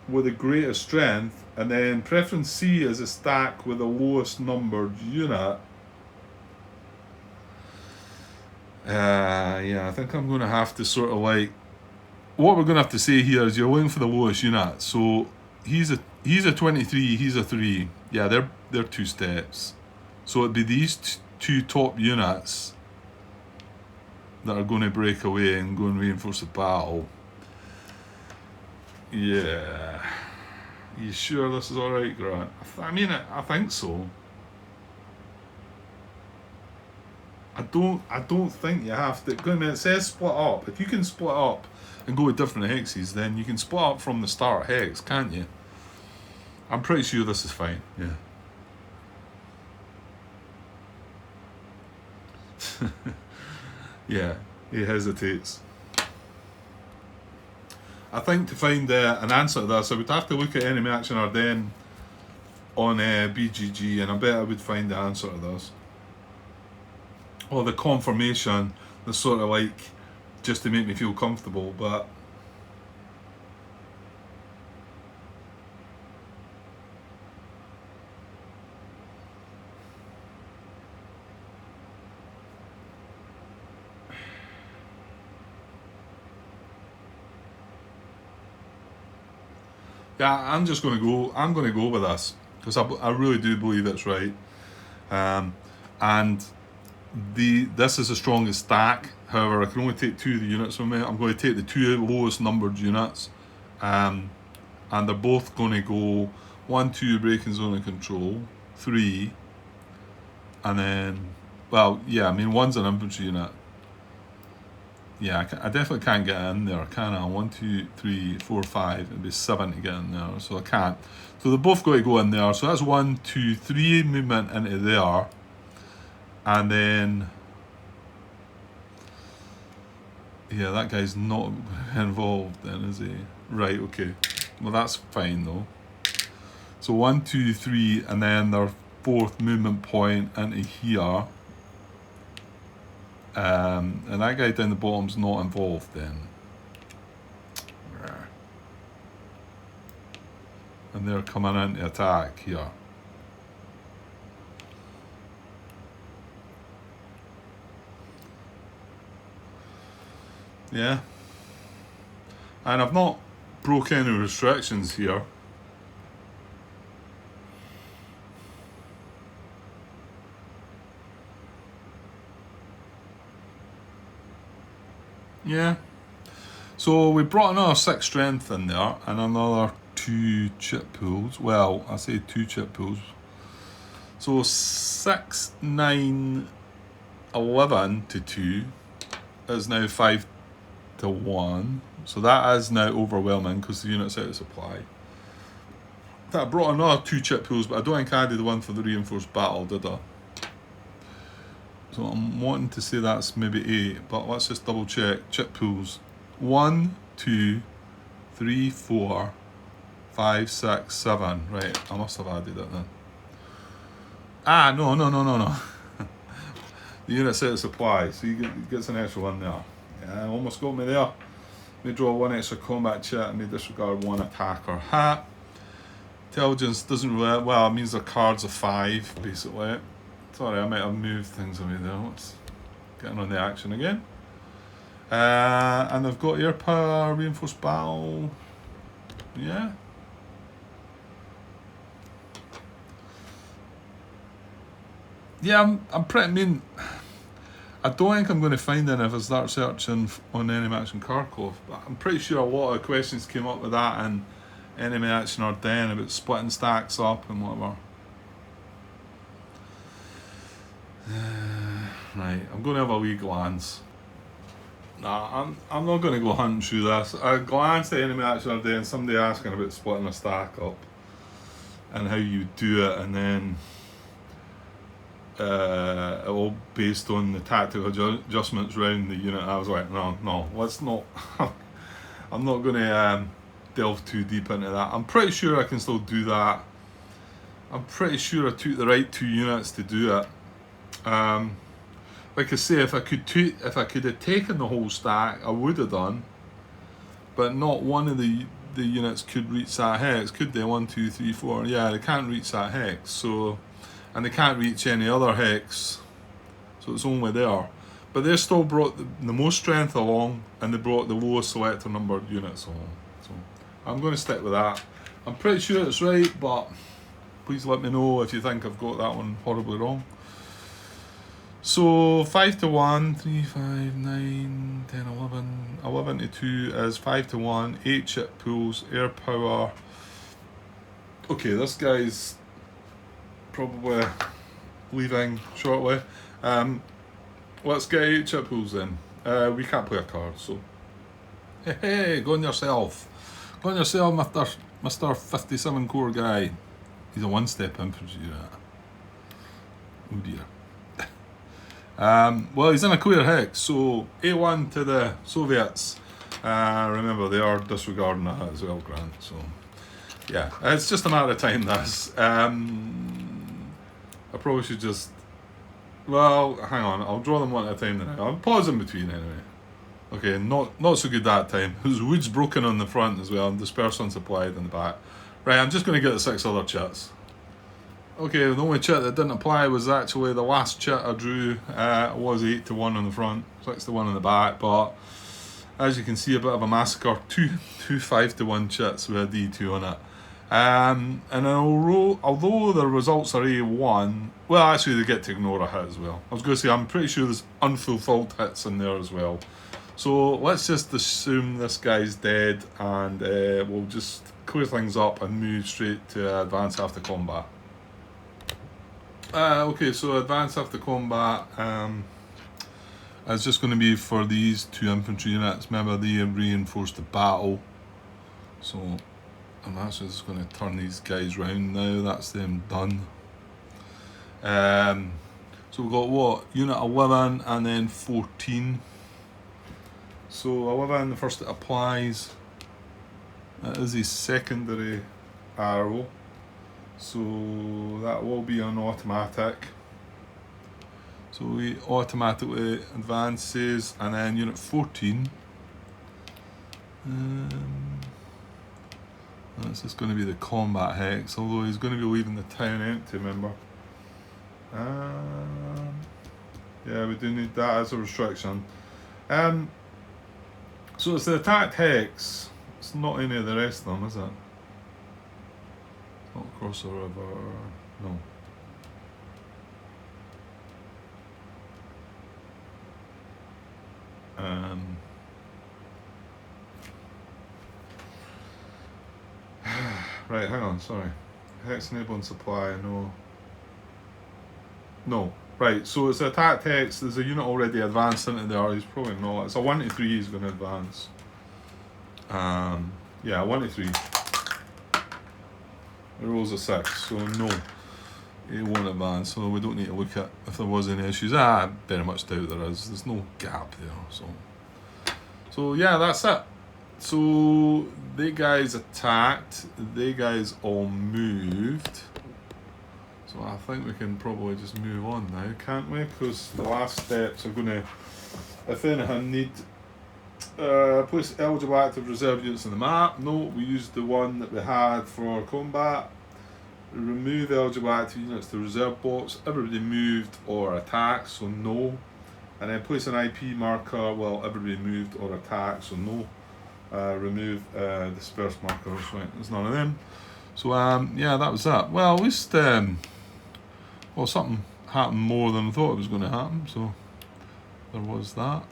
with the greatest strength, and then preference C is a stack with the lowest numbered unit. Yeah, I think I'm going to have to sort of like, what we're going to have to say here is you're looking for the lowest unit. So he's a 23, he's a 3. Yeah, they're 2 steps. So it'd be these 2 top units that are going to break away and go and reinforce the battle. Yeah. You sure this is alright, Grant? I mean, I think so. I don't think you have to. I mean, it says split up. If you can split up and go with different hexes, then you can split up from the start hex, can't you? I'm pretty sure this is fine. Yeah. Yeah, he hesitates. I think to find an answer to this, I would have to look at Enemy Action Ardennes on BGG, and I bet I would find the answer to this. Or the confirmation, the sort of like, just to make me feel comfortable, but yeah, I'm going to go with this because I really do believe it's right. And this is the strongest stack. However, I can only take 2 of the units from it. I'm going to take the 2 lowest numbered units, and they're both going to go 1, 2 breaking zone and control, 3, and then, well, yeah, I mean, 1's an infantry unit. Yeah, I definitely can't get in there, can I? 1, 2, 3, 4, 5. It'd be 7 to get in there, so I can't. So they're both going to go in there. So that's 1, 2, 3 movement into there, and then yeah, that guy's not involved then, is he? Right, okay. Well, that's fine though. So 1, 2, 3, and then their 4th movement point into here. And that guy down the bottom's not involved then. And they're coming in to attack here. Yeah. And I've not broke any restrictions here. Yeah. So we brought another 6 strength in there and another 2 chip pools. Well, I say 2 chip pools. So 6, 9, 11 to 2 is now 5 to 1. So that is now overwhelming because the unit's out of supply. I brought another 2 chip pools, but I don't think I did the one for the reinforced battle, did I? So I'm wanting to say that's maybe 8, but let's just double check. Chip pools. 1, 2, 3, 4, 5, 6, 7. Right, I must have added it then. Ah, no. The unit's out of supply, so you get an extra one there. Yeah, almost got me there. May draw 1 extra combat chit and may disregard 1 attacker hat. Intelligence doesn't really, well, it means the cards are 5 basically. Sorry, I might have moved things away there. Let's get on the action again. And they've got air power, reinforced battle. Yeah. Yeah, I'm pretty mean. I don't think I'm going to find any if I start searching on Enemy Action Kharkov, but I'm pretty sure a lot of questions came up with that and Enemy Action Ardennes about splitting stacks up and whatever. Right, I'm going to have a wee glance. Nah, I'm not going to go hunting through this. I glanced at Enemy Action Ardennes, somebody asking about splitting a stack up and how you do it, and then all based on the tactical adjustments around the unit. I was like, no, let's not. I'm not going to delve too deep into that. I'm pretty sure I can still do that. I'm pretty sure I took the right 2 units to do it. Like I say, if I could have taken the whole stack, I would have done. But not one of the units could reach that hex, could they? 1, 2, 3, 4. Yeah, they can't reach that hex. So. And they can't reach any other hex, so it's only there. But they still brought the most strength along, and they brought the lowest selector numbered units along. So I'm going to stick with that. I'm pretty sure it's right, but please let me know if you think I've got that one horribly wrong. So 5 to 1, 3, 5, 9, 10, 11. 11 to 2 is 5 to 1, 8 chip pools, air power. Okay, this guy's probably leaving shortly. Let's get 8 chip pools in. We can't play a card, so hey, go on yourself. Go on yourself, Mr. 57 core guy. He's a 1-step infantry unit. Oh dear. Well, he's in a clear hex, so A1 to the Soviets. Remember, they are disregarding that as well, Grant. So, yeah, it's just a matter of time, this. I probably should just... Well, hang on. I'll draw them one at a time then. I'll pause in between anyway. Okay, not so good that time. His wood's broken on the front as well, and dispersant supplied in the back. Right, I'm just going to get the 6 other chits. Okay, the only chit that didn't apply was actually the last chit I drew. It was 8-1 on the front, 6-1 on the back, but as you can see, a bit of a massacre. Two 5-1 chits with a D2 on it. And although the results are A1, well, actually they get to ignore a hit as well. I was going to say, I'm pretty sure there's unfulfilled hits in there as well. So let's just assume this guy's dead, and we'll just clear things up and move straight to advance after combat. Okay, so advance after combat is just going to be for these 2 infantry units. Remember, they reinforced the battle. So I'm actually just going to turn these guys round now. That's them done. So we've got what? Unit 11 and then 14. So 11, the first that applies, that is a secondary arrow. So that will be an automatic. So he automatically advances, and then unit 14. That's just going to be the combat hex, although he's going to be leaving the town empty, remember. Yeah, we do need that as a restriction. So it's the attacked hex. It's not any of the rest of them, is it? It's not across the river. No. Right, hang on, sorry. Hex enabling supply, no. No. Right, so it's attacked hex. There's a unit already advanced into there. He's probably not. It's a 1-3 he's going to advance. Yeah, 1-3. It rolls a 6, so no. He won't advance, so we don't need to look at if there was any issues. I very much doubt there is. There's no gap there, so yeah, that's it. So they guys attacked. They guys all moved. So I think we can probably just move on now, can't we? Because the last steps are going to, if anything, need place eligible active reserve units on the map. No, we used the one that we had for combat. Remove eligible active units to reserve box. Everybody moved or attacked, so no. And then place an IP marker. Well, everybody moved or attacked, so no. Remove dispersed markers. Right, there's none of them. So yeah, that was that. Well, at least well, something happened more than I thought it was going to happen. So there was that.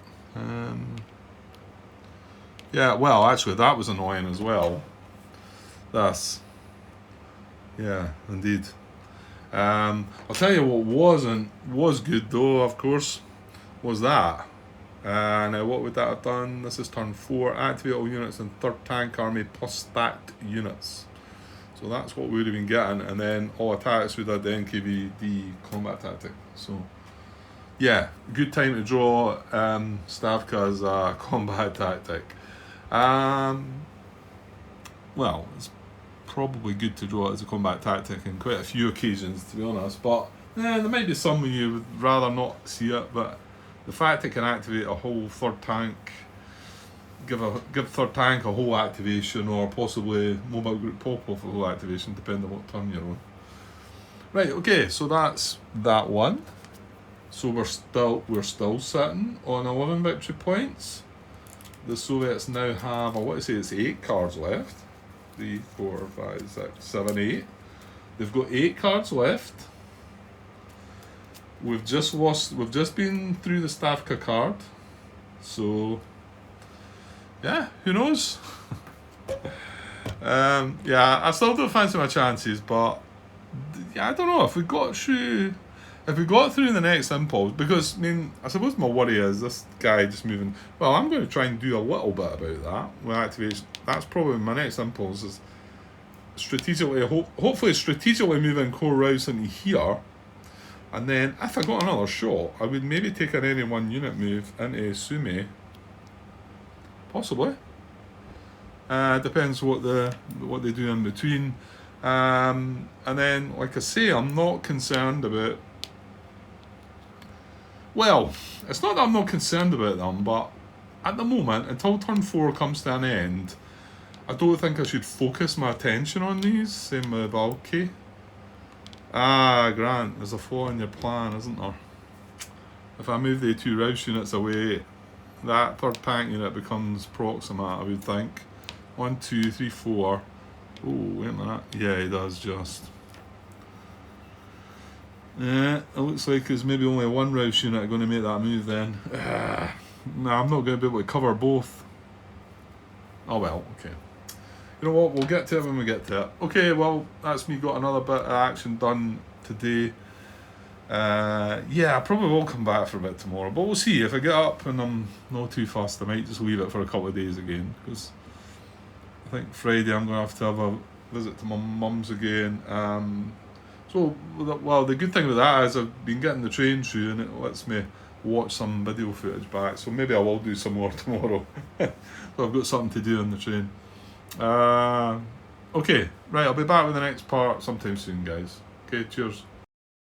Yeah, well, actually, that was annoying as well. That's, yeah, indeed. I'll tell you what was good though, of course, was that. Now, what would that have done? This is turn 4. Activate all units in 3rd Tank Army plus stacked units. So that's what we would have been getting, and then all attacks would have the NKVD combat tactic. So, yeah, good time to draw Stavka as a combat tactic. Well, it's probably good to draw it as a combat tactic in quite a few occasions, to be honest, but there might be some where you would rather not see it, but the fact it can activate a whole 3rd tank, give 3rd tank a whole activation, or possibly mobile group pop-off a whole activation, depending on what turn you're on. Right, okay, so that's that one. So we're still sitting on 11 victory points. The Soviets now have, I want to say it's 8 cards left. 3, 4, 5, 6, 7, 8. They've got 8 cards left. We've just been through the Stavka card. So, yeah, who knows? Yeah, I still don't fancy my chances, but yeah, I don't know if we got through the next impulse, because I mean, I suppose my worry is this guy just moving. Well, I'm going to try and do a little bit about that with activation. That's probably my next impulse, is strategically, hopefully strategically moving core routes into here, and then if I got another shot, I would maybe take an any one unit move into Sumy, possibly. Depends what they do in between. And then, like I say, I'm not concerned about. Well, it's not that I'm not concerned about them, but at the moment, until turn 4 comes to an end, I don't think I should focus my attention on these. Same with Valky. Ah, Grant, there's a flaw in your plan, isn't there? If I move the 2 Rouse units away, that third tank unit becomes proximate, I would think. 1, 2, 3, 4. Oh, wait a minute. Yeah, he does just. Yeah, it looks like there's maybe only 1 Rouse unit going to make that move then. Nah, I'm not going to be able to cover both. Oh well, okay. You know what, we'll get to it when we get to it. Okay, well, that's me got another bit of action done today. Yeah, I probably will come back for a bit tomorrow, but we'll see. If I get up and I'm not too fast, I might just leave it for a couple of days again, because I think Friday I'm going to have a visit to my mum's again. So, well, the good thing with that is I've been getting the train through and it lets me watch some video footage back, so maybe I will do some more tomorrow. So I've got something to do on the train. Okay, right, I'll be back with the next part sometime soon, guys. Okay, cheers.